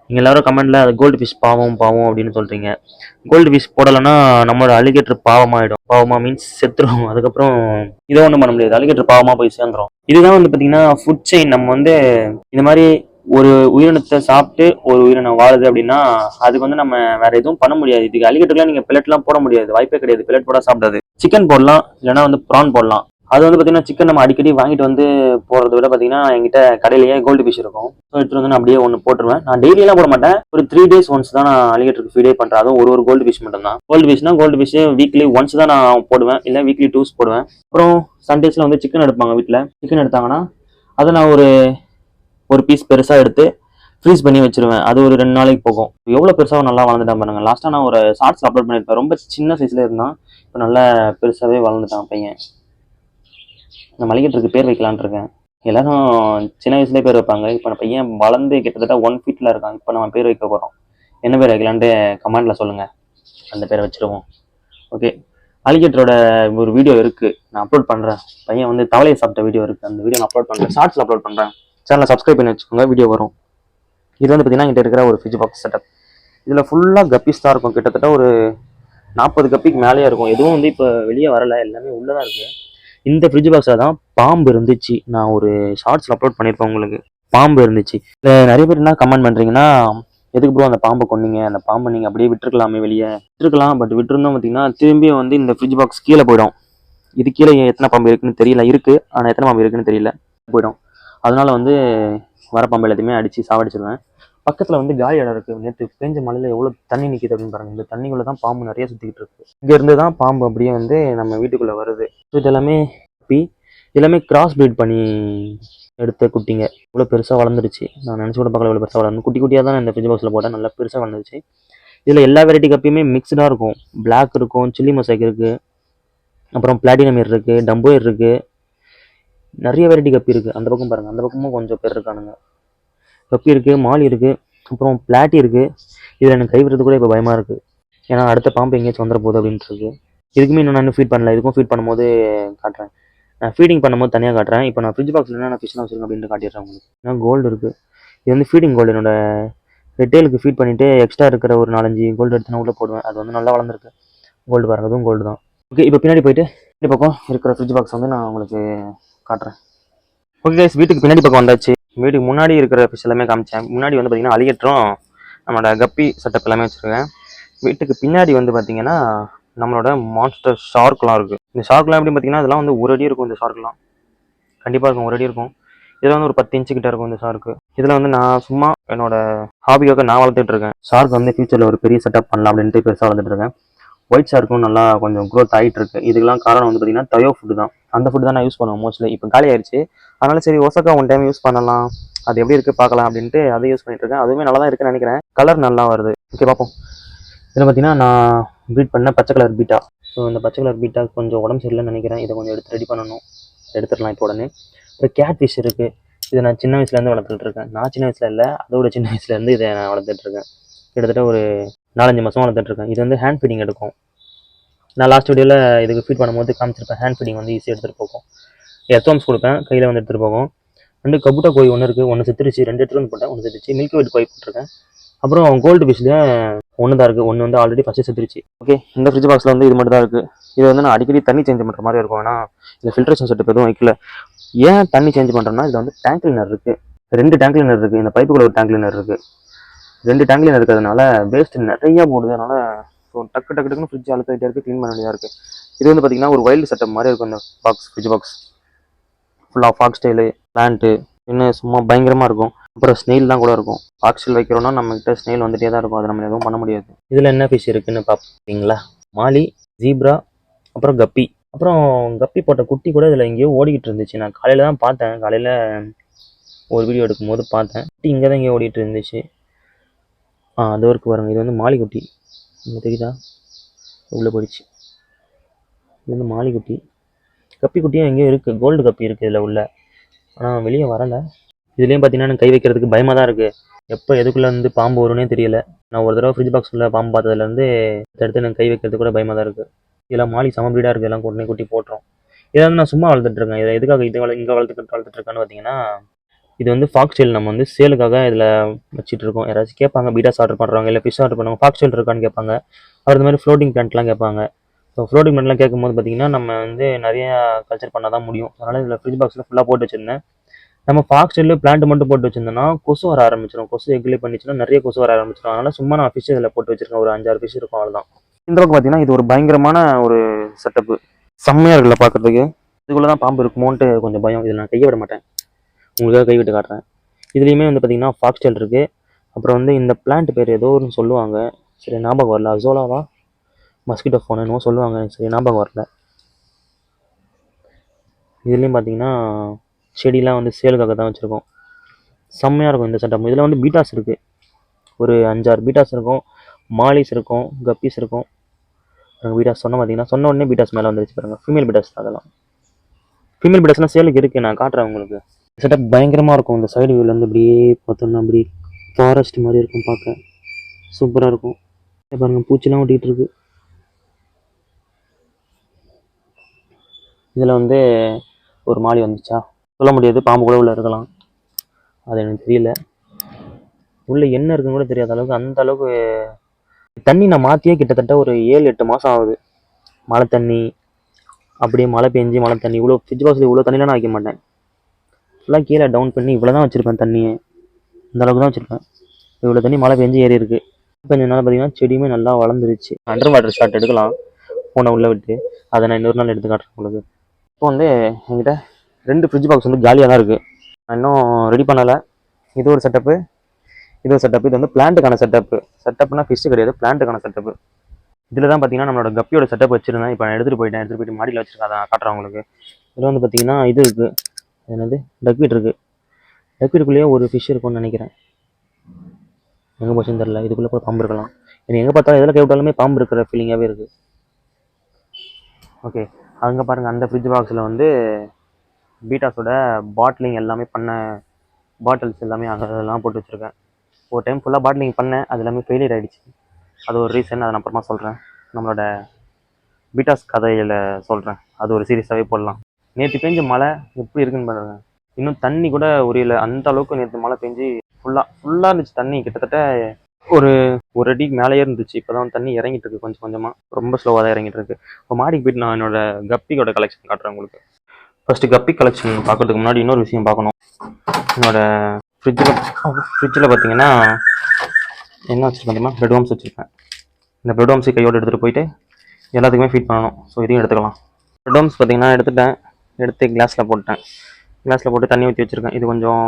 நீங்கள் எல்லோரும் கமெண்ட்டில் அது கோல்டு ஃபிஷ் பாவம் அப்படின்னு சொல்கிறீங்க. கோல்டு ஃபிஷ் போடலைன்னா நம்மளோட அலிகேட்டர் பாவமாகிடும். பாவமாக மீன்ஸ் செத்துரும். அதுக்கப்புறம் இதை ஒன்றும் பண்ண முடியாது, அலிகேட்டர் பாவமாக போய் சேர்ந்துடும். இதுதான் வந்து பார்த்தீங்கன்னா ஃபுட் செயின். நம்ம வந்து இந்த மாதிரி ஒரு உயிரினத்தை சாப்பிட்டு ஒரு உயிரினம் வாழுது அப்படின்னா அதுக்கு வந்து நம்ம வேற எதுவும் பண்ண முடியாது. இதுக்கு அலிகேட்டர்லாம் நீங்கள் பிளட்லாம் போட முடியாது, வாய்ப்பே கிடையாது. பிளட் போட சாப்பிடாது. சிக்கன் போடலாம், இல்லைனா வந்து ப்ரான் போடலாம். அது வந்து பார்த்தீங்கன்னா சிக்கன் நம்ம அடிக்கடி வாங்கிட்டு வந்து போகிறத விட பார்த்தீங்கன்னா என்கிட்ட கடையிலேயே கோல்டு ஃபிஷ் இருக்கும். ஸோ எடுத்துகிட்டு வந்து நான் அப்படியே ஒன்று போட்டுருவேன். நான் டெய்லியெல்லாம் போட மாட்டேன், ஒரு 3 days ஒன்ஸ் தான் நான் அலிகேட்டருக்கு ஃபீடே பண்ணுறேன். அதுவும் ஒரு கோல்டு ஃபிஷ் மட்டும் தான். கோல்டு ஃபிஷ் வீக்லி ஒன்ஸ் தான் நான் போடுவேன், இல்லை வீக்லி 2s போடுவேன். அப்புறம் சண்டேஸில் வந்து சிக்கன் எடுப்பாங்க வீட்டில். சிக்கன் எடுத்தாங்கன்னா அதை நான் ஒரு பீஸ் பெருசாக எடுத்து ஃப்ரீஸ் பண்ணி வச்சிருவேன். அது ஒரு 2 நாளைக்கு போகும். எவ்வளோ பெருசாக நல்லா வளர்ந்துட்டான் பாருங்க. லாஸ்ட்டாக நான் ஒரு ஷார்ட்ஸ் அப்லோட் பண்ணியிருப்பேன். ரொம்ப சின்ன சைஸில் இருந்தான், இப்போ நல்லா பெருசாகவே வளர்ந்துட்டான் பையன். நான் அலிகேட்டருக்கு பேர் வைக்கலான் இருக்கேன். எல்லாரும் சின்ன வயசுலேயே பேர் வைப்பாங்க. இப்போ நம்ம பையன் வளர்ந்து கிட்டத்தட்ட 1 feet இருக்கான். இப்போ நம்ம பேர் வைக்க போகிறோம். என்ன பேர் வைக்கலான்ட்டு கமெண்ட்டில் சொல்லுங்கள், அந்த பேரை வச்சுருவோம். ஓகே, அலிகேட்டரோட ஒரு வீடியோ இருக்குது, நான் அப்லோட் பண்ணுறேன். பையன் வந்து தவளையை சாப்பிட்ட வீடியோ இருக்குது, அந்த வீடியோ நான் அப்லோட் பண்ணுறேன், ஷார்ட்ஸில் அப்லோட் பண்ணுறேன். சேனலை சப்ஸ்கிரைப் பண்ணி வச்சுக்கோங்க, வீடியோ வரும். இது வந்து பார்த்தீங்கன்னா இங்கே இருக்கிற ஒரு ஃப்ரிட்ஜ் பாக்ஸ் செட்டப். இதில் ஃபுல்லாக கப்பீஸ் தான் இருக்கும். கிட்டத்தட்ட ஒரு 40 கப்பிக்கு மேலேயே இருக்கும். எதுவும் வந்து இப்போ வெளியே வரலை, எல்லாமே உள்ளே தான் இருக்குது. இந்த ஃப்ரிட்ஜ் பாக்ஸில் தான் பாம்பு இருந்துச்சு. நான் ஒரு ஷார்ட்ஸில் அப்லோட் பண்ணியிருப்பேன் உங்களுக்கு. பாம்பு இருந்துச்சு. நிறைய பேர் என்ன கமெண்ட் பண்ணுறீங்கன்னா, எதுக்கு ப்ரோ அந்த பாம்பை கொன்னீங்க, அந்த பாம்பை நீங்கள் அப்படியே விட்டுருக்கலாமே, வெளியே விட்டுருக்கலாம். பட் விட்டுருந்தோம் பார்த்தீங்கன்னா திரும்பியும் வந்து இந்த ஃப்ரிட்ஜ் பாக்ஸ் கீழே போயிடும். இது கீழே எத்தனை பாம்பு இருக்குன்னு தெரியல, இருக்குது ஆனால் எத்தனை பாம்பு இருக்குன்னு தெரியல, போயிடும். அதனால வந்து வர பாம்பு எல்லாத்தையுமே அடித்து சாவடிச்சிருவேன். பக்கத்தில் வந்து காலி இடம் இருக்குது. நேற்று பெஞ்ச மழையில் எவ்வளோ தண்ணி நிற்கிது அப்படின்னு பாருங்கள். இந்த தண்ணிக்குள்ளே தான் பாம்பு நிறைய சுற்றிக்கிட்டு இருக்குது. இங்கேருந்து தான் பாம்பு அப்படியே வந்து நம்ம வீட்டுக்குள்ளே வருது. ஸோ இதெல்லாமே கிராஸ் ப்ரீட் பண்ணி எடுத்த குட்டிங்க. இவ்வளோ பெருசாக வளர்ந்துருச்சு. நான் நினச்சி கூட பார்க்கல இவ்வளோ பெருசாக வளர்ந்து. குட்டி குட்டியாக தான் இந்த ஃப்ரிட்ஜ் பாக்ஸில் போட்டேன், நல்லா பெருசாக வளர்ந்துருச்சு. இதில் எல்லா வெரைட்டி கப்பியுமே மிக்ஸ்டாக இருக்கும். பிளாக் இருக்கும், சில்லி மொசைக் இருக்குது, அப்புறம் பிளாட்டினம் இருக்குது, டம்போயர் இருக்குது, நிறைய வெரைட்டி கப்பி இருக்குது. அந்த பக்கம் பாருங்கள், அந்த பக்கமும் கொஞ்சம் பேர் இருக்கானுங்க. கப்பி இருக்குது, மாலி இருக்குது, அப்புறம் பிளாட்டி இருக்குது. இதில் எனக்கு கைவிடுறது கூட இப்போ பயமாக இருக்குது, ஏன்னா அடுத்த பாம்பு எங்கேயாச்சும் வந்துட போகுது அப்படின்ட்டு இருக்குது. இதுக்குமே இன்னும் நான் ஃபீட் பண்ணல, இதுக்கும் ஃபீட் பண்ணும்போது காட்டுறேன். நான் ஃபீடிங் பண்ணும்போது தனியாக காட்டுறேன். இப்போ நான் ஃப்ரிட்ஜ் பாக்ஸில் என்ன ஃபிஷ்லாம் வச்சுருக்கேன் அப்படின்ட்டு காட்டிடுறேன் உங்களுக்கு. ஏன்னா கோல்டு இருக்குது. இது வந்து ஃபீடிங் கோல்டு. என்னோட ரெட்டேலுக்கு ஃபீட் பண்ணிவிட்டு எக்ஸ்ட்ரா இருக்கிற ஒரு 4-5 கோல்டு எடுத்து நான் உள்ளே போடுவேன். அது வந்து நல்லா வளர்ந்துருக்கு. கோல்டு பாருங்கள், அதுவும் கோல்டு தான். ஓகே, இப்போ பின்னாடி போயிட்டு இந்த பக்கம் இருக்கிற ஃப்ரிட்ஜ் பாக்ஸ் வந்து நான் உங்களுக்கு காட்டுறேன். ஓகே கைஸ், வீட்டுக்கு பின்னாடி பக்கம் வந்தாச்சு. வீட்டுக்கு முன்னாடி இருக்கிற ஃபிஷ் எல்லாமே காமிச்சேன். முன்னாடி வந்து பார்த்தீங்கன்னா அலிகேட்டரும் நம்மளோட கப்பி செட்டப் எல்லாமே வச்சுருக்கேன். வீட்டுக்கு பின்னாடி வந்து பார்த்தீங்கன்னா நம்மளோட மான்ஸ்டர் ஷார்க்லாம் இருக்குது. இந்த ஷார்க்லாம் எப்படி பார்த்தீங்கன்னா இதெல்லாம் வந்து 1 அடி இருக்கும். இந்த ஷார்க்லாம் கண்டிப்பாக இருக்கும், 1 அடி இருக்கும். இதில் வந்து ஒரு 10 இன்ச்சு கிட்ட இருக்கும் இந்த ஷார்க்கு. இதில் வந்து நான் சும்மா என்னோட ஹாபிக்காக நான் வளர்த்துட்டு இருக்கேன். ஷார்க் வந்து ஃபியூச்சரில் ஒரு பெரிய செட்டப் பண்ணலாம் அப்படின்ட்டு பெருசாக வளர்த்துட்டு இருக்கேன். ஒயிட் ஷார்க்கும் நல்லா கொஞ்சம் க்ரோத் ஆகிட்டு இருக்கு. இதுக்கெல்லாம் காரணம் வந்து பார்த்தீங்கன்னா டயோ ஃபுட்டு தான். அந்த ஃபுட்டு தான் நான் யூஸ் பண்ணுவேன் மோஸ்ட்லி. இப்போ காலி ஆயிடுச்சு, அதனால சரி ஒசக்கா ஒன் டைம் யூஸ் பண்ணலாம், அது எப்படி இருக்குது பார்க்கலாம் அப்படின்ட்டு அதை யூஸ் பண்ணிட்டு இருக்கேன். அதுவுமே நல்லா தான் இருக்குன்னு நினைக்கிறேன். கலர் நல்லா வருது. ஓகே, பார்ப்போம். இதில் பார்த்தீங்கன்னா நான் ப்ரீட் பண்ண பச்சை கலர் பீட்டா. ஸோ இந்த பச்சை கலர் பீட்டா கொஞ்சம் உடம்பு சரியில்லைன்னு நினைக்கிறேன். இதை கொஞ்சம் எடுத்து ரெடி பண்ணணும். எடுத்துடலாம் இப்போ உடனே. இப்போ கேட் ஃபிஷ் இருக்குது. இதை நான் சின்ன வயசுலேருந்து வளர்த்துட்டு இருக்கேன். நான் சின்ன வயசில் இல்லை, அதோட சின்ன வயசுலேருந்து இதை நான் வளர்த்துட்டு இருக்கேன். கிட்டத்தட்ட ஒரு 4-5 மாதம் வளர்த்துட்டு இருக்கேன். இது வந்து ஹேண்ட் ஃபீடிங் எடுக்கும். நான் லாஸ்ட் வீடியோவில் இதுக்கு ஃபீட் பண்ணும்போது காமிச்சிருப்பேன். ஹேண்ட் ஃபீடிங் வந்து ஈஸியாக எடுத்துகிட்டு போகும். எர்த்வார்ம்ஸ் கொடுப்பேன், கையில் வந்து எடுத்துகிட்டு போகும். 2 கபூட்டா கோழி ஒன்று இருக்குது, ஒன்று செத்துருச்சு. 2 எடுத்துகிட்டு வந்து போட்டேன், ஒன்று செத்துருச்சு. மில்கி ஒயிட் கோழி போட்டிருக்கேன். அப்புறம் கோல்டு ஃபிஷ்லேயே ஒன்று தான் இருக்குது, ஒன்று வந்து ஆல்ரெடி ஃபஸ்ட்டு செத்துருச்சு. ஓகே, இந்த ஃப்ரிட்ஜ் பாக்ஸில் வந்து இது மட்டும் தான் இருக்குது. இது வந்து நான் அடிக்கடி தண்ணி சேஞ்ச் பண்ணுற மாதிரி இருக்கும். ஏன்னா இந்த ஃபில்ட்ரேஷன் செட்டப் எதுவும் வைக்கல. ஏன் தண்ணி சேஞ்ச் பண்ணுறேன்னா, இதில் வந்து டேங்க் கிளீனர் இருக்குது. 2 டேங்க் கிளீனர் இருக்குது. இந்த பைப்புக்குள்ள ஒரு டேங்க் கிளீனர் இருக்குது. 2 டேங்க் கிளீனர் இருக்கிறதுனால வேஸ்ட் நிறையா போடுது. அதனால் ஸோ டக்குன்னு ஃப்ரிட்ஜ் அழுத்திட்டே இருக்குது, க்ளீன் பண்ண வேண்டியதாக இருக்குது. இது வந்து பார்த்திங்கன்னா ஒரு வைல்டு செட்டப் மாதிரி இருக்கும். இந்த பாக்ஸ், ஃப்ரிட்ஜ் பாக்ஸ் ஃபுல்லாக ஃபாக் ஸ்டைலு, பிளான்ட்டு, இன்னும் சும்மா பயங்கரமாக இருக்கும். அப்புறம் ஸ்னெயில் தான் கூட இருக்கும். ஃபாக் ஸ்டைல் வைக்கிறோன்னா நம்மகிட்ட ஸ்னெயில் வந்துட்டே தான் இருக்கும். அது நம்ம எதுவும் பண்ண முடியாது. இதில் என்ன ஃபிஷ் இருக்குன்னு பார்ப்பீங்களா? மாலி, ஜீப்ரா, அப்புறம் கப்பி. அப்புறம் கப்பி போட்ட குட்டி கூட இதில் எங்கேயோ ஓடிக்கிட்டு இருந்துச்சு. நான் காலையில் தான் பார்த்தேன். காலையில் ஒரு வீடியோ எடுக்கும்போது பார்த்தேன். குட்டி இங்கே தான் எங்கேயோ ஓடிட்டு இருந்துச்சு. அது வரைக்கும் பாருங்கள். இது வந்து மாலி குட்டி. இங்கே தெரியுதா? உள்ளே போயிடுச்சு. இது வந்து மாலி குட்டி. கப்பி குட்டியும் எங்கேயோ இருக்குது. கோல்டு கப்பி இருக்குது இதில் உள்ள. ஆனால் வெளியே வரலை. இதுலேயும் பார்த்தீங்கன்னா எனக்கு கை வைக்கிறதுக்கு பயமாக தான் இருக்குது. எப்போ எதுக்குள்ளே வந்து பாம்பு வரும்னே தெரியல. நான் ஒரு தடவை ஃப்ரிட்ஜ் பாக்ஸ் உள்ள பாம்பு பார்த்ததுலேருந்து அடுத்து எனக்கு கை வைக்கிறதுக்கு கூட பயமாக தான் இருக்குது. இதெல்லாம் மாலி சம ப்ரீடாக இருக்குது. எல்லாம் கொண்டு குட்டி போட்டுரும். இதை வந்து நான் சும்மா வளர்த்துட்ருக்கேன். இதை எதுக்காக இங்கே வளர்த்துட்ருக்கான்னு பார்த்தீங்கன்னா, இது வந்து ஃபாக் ஸ்டைல் நம்ம வந்து சேலுக்காக இதில் வச்சுட்டு இருக்கோம். யாராச்சும் கேட்பாங்க, பீடாஸ் ஆர்டர் பண்ணுறாங்க, இல்லை ஃபிஷ் ஆர்டர் பண்ணுவாங்க, ஃபாக் ஸ்டைல் இருக்கான்னு கேட்பாங்க. அப்புறம் இந்த மாதிரி ஃப்ளோட்டிங் பிளான்ட்லாம் கேட்பாங்க. ஸோ ஃப்ளோட்டிங் பிளான்ட்லாம் கேட்கும்போது பார்த்தீங்கன்னா, நம்ம வந்து நிறைய கல்ச்சர் பண்ணால் தான் முடியும். அதனால் இதில் ஃப்ரிட்ஜ் பாக்ஸில் ஃபுல்லாக போட்டு வச்சுருந்தேன். நம்ம ஃபாக் ஸ்டைலில் பிளான்ட் மட்டும் போட்டு வச்சிருந்தோம்னா கொசு வர ஆரம்பிச்சிடும். கொசு எக்லே பண்ணிச்சுன்னா நிறைய கொசு வர ஆரம்பிச்சிடும். அதனால் சும்மா நான் ஃபிஷ் இதில் போட்டு வச்சிருக்கேன். ஒரு 5-6 ஃபிஷ் இருக்கும், அவ்வளோதான். இந்த பக்கம் பார்த்தீங்கன்னா இது ஒரு பயங்கரமான ஒரு செட்டப்பு. செம்மையாக இருக்குல்ல பார்க்குறதுக்கு. இதுக்குள்ளே தான் பாம்பு இருக்குமோன்ட்டு கொஞ்சம் பயம். இதில் நான் கையை விட மாட்டேன். உங்களுக்காக கை விட்டு காட்டுறேன். இதுலேயுமே வந்து பார்த்தீங்கன்னா ஃபாக் ஸ்டைல் இருக்குது. அப்புறம் வந்து இந்த பிளான்ட் பேர் ஏதோ ஒன்று சொல்லுவாங்க, சரி ஞாபகம் வரல. அசோலாவா மஸ்கிட்டோ ஃபோன் என்னவோ சொல்லுவாங்க, சரி ஞாபகம் வரல. இதுலேயும் பார்த்தீங்கன்னா செடிலாம் வந்து சேலுக்காக தான் வச்சுருக்கோம். செம்மையாக இருக்கும் இந்த செட்டப். இதில் வந்து பீட்டாஸ் இருக்குது. ஒரு 5-6 பீட்டாஸ் இருக்கும், மாலிஸ் இருக்கும், கப்பீஸ் இருக்கும். பீட்டாஸ் பார்த்தீங்கன்னா சொன்ன உடனே பீட்டாஸ் மேலே வந்துருச்சு பாருங்கள். ஃபீமேல் பீட்டாஸ் அதெல்லாம். ஃபீமேல் பீட்டாஸ்லாம் சேலுக்கு இருக்குது, நான் காட்டுறேன் உங்களுக்கு. செட்டப் பயங்கரமாக இருக்கும். இந்த சைடு வியூலேருந்து அப்படியே பார்த்தோம்னா அப்படி ஃபாரஸ்ட் மாதிரி இருக்கும், பார்க்க சூப்பராக இருக்கும். பாருங்கள், பூச்சிலாம் ஓட்டிகிட்டு இருக்கு. இதில் வந்து ஒரு மாலி வந்துச்சா சொல்ல முடியாது, பாம்பு கூட உள்ள இருக்கலாம், அது எனக்கு தெரியல. உள்ளே என்ன இருக்குன்னு கூட தெரியாத அளவுக்கு அந்த அளவுக்கு தண்ணி நான் மாற்றியே கிட்டத்தட்ட ஒரு 7-8 மாதம் ஆகுது. மழை தண்ணி அப்படியே மழை பெஞ்சு மழை தண்ணி இவ்வளோ ஃப்ரிட்ஜ் பாக்ஸில் இவ்வளோ தண்ணிலாம் நான் வைக்க மாட்டேன். ஃபுல்லாக கீழே டவுன் பண்ணி இவ்வளோ தான் வச்சுருப்பேன். தண்ணியை இந்த அளவுக்கு தான் வச்சுருப்பேன். இவ்வளோ தண்ணி மழை பெஞ்சு ஏறி இருக்குது. பெஞ்சனால பார்த்தீங்கன்னா செடியுமே நல்லா வளர்ந்துருச்சு. அண்டர் வாட்டர் ஷாட் எடுக்கலாம் ஃபோனை உள்ளே விட்டு. அதை நான் இன்னொரு நாள் எடுத்து காட்டுறேன் உங்களுக்கு. இப்போ வந்து என்கிட்ட 2 ஃப்ரிட்ஜ் பாக்ஸ் வந்து காலியாக தான் இருக்குது. நான் இன்னும் ரெடி பண்ணலை. இது ஒரு செட்டப்பு, இது ஒரு செட்டப்பு. இது வந்து பிளான்ட்டுக்கான செட்டப்னா ஃபிஷ்ஷு கிடையாது, பிளான்ட்டுக்கான செட்டப்பு. இதில் தான் பார்த்தீங்கன்னா நம்மளோட கப்பியோட செட்டப் வச்சுருந்தேன். இப்போ நான் எடுத்துகிட்டு போயிட்டு மாடியில் வச்சுருக்கேன். அதை நான் காட்டுறேன் உங்களுக்கு. இதில் வந்து பார்த்தீங்கன்னா இது இருக்குது, என்னது டக்வீட் இருக்குது. டக்வீட்டுக்குள்ளேயே ஒரு ஃபிஷ் இருக்கும்னு நினைக்கிறேன். எங்கே போச்சுன்னு தெரில. இதுக்குள்ளே கூட பாம்பு இருக்கலாம். எனக்கு எங்கே பார்த்தாலும் எதில் கைவிட்டாலுமே பாம்பு இருக்கிற ஃபீலிங்காகவே இருக்குது. ஓகே, அங்கே பாருங்கள். அந்த ஃப்ரிட்ஜ் பாக்ஸில் வந்து பீட்டாஸோட பாட்லிங் எல்லாமே பண்ண பாட்டில்ஸ் எல்லாமே அதெல்லாம் போட்டு வச்சுருக்கேன். ஒரு டைம் ஃபுல்லாக பாட்லிங் பண்ணேன், அது எல்லாமே ஃபெயிலியர் ஆகிடுச்சு. அது ஒரு ரீசன், அதை நான் அப்புறமா சொல்கிறேன். நம்மளோட பீட்டாஸ் கதையில் சொல்கிறேன். அது ஒரு சீரியஸாகவே போடலாம். நேற்று பெஞ்ச மழை எப்படி இருக்குன்னு பாருங்கள். இன்னும் தண்ணி கூட உரியல, அந்த அளவுக்கு நேற்று மழை பெஞ்சு ஃபுல்லாக இருந்துச்சு தண்ணி. கிட்டத்தட்ட ஒரு அடிக்கு மேலேயே இருந்துச்சு. இப்போ தான் தண்ணி இறங்கிட்டு இருக்கு கொஞ்சம் கொஞ்சமாக, ரொம்ப ஸ்லோவாக தான் இறங்கிட்டு இருக்கு. இப்போ மாடிக்கு போயிட்டு நான் என்னோட கப்பியோட கலெக்ஷன் காட்டுறேன் உங்களுக்கு. ஃபஸ்ட்டு கப்பி கலெக்ஷன் பார்க்கறதுக்கு முன்னாடி இன்னொரு விஷயம் பார்க்கணும். என்னோட ஃப்ரிட்ஜில் பார்த்தீங்கன்னா என்ன வச்சுருக்கேன் தெரியுமா? பிரெட் வார்ம்ஸ் வச்சுருக்கேன். இந்த பிரெட் வார்ம்ஸை கையோடு எடுத்துகிட்டு போயிட்டு எல்லாத்துக்குமே ஃபீட் பண்ணணும். ஸோ இதையும் எடுத்துக்கலாம். பிரெட் வார்ம்ஸ் பார்த்தீங்கன்னா எடுத்து கிளாஸில் போட்டு தண்ணி ஊற்றி வச்சுருக்கேன். இது கொஞ்சம்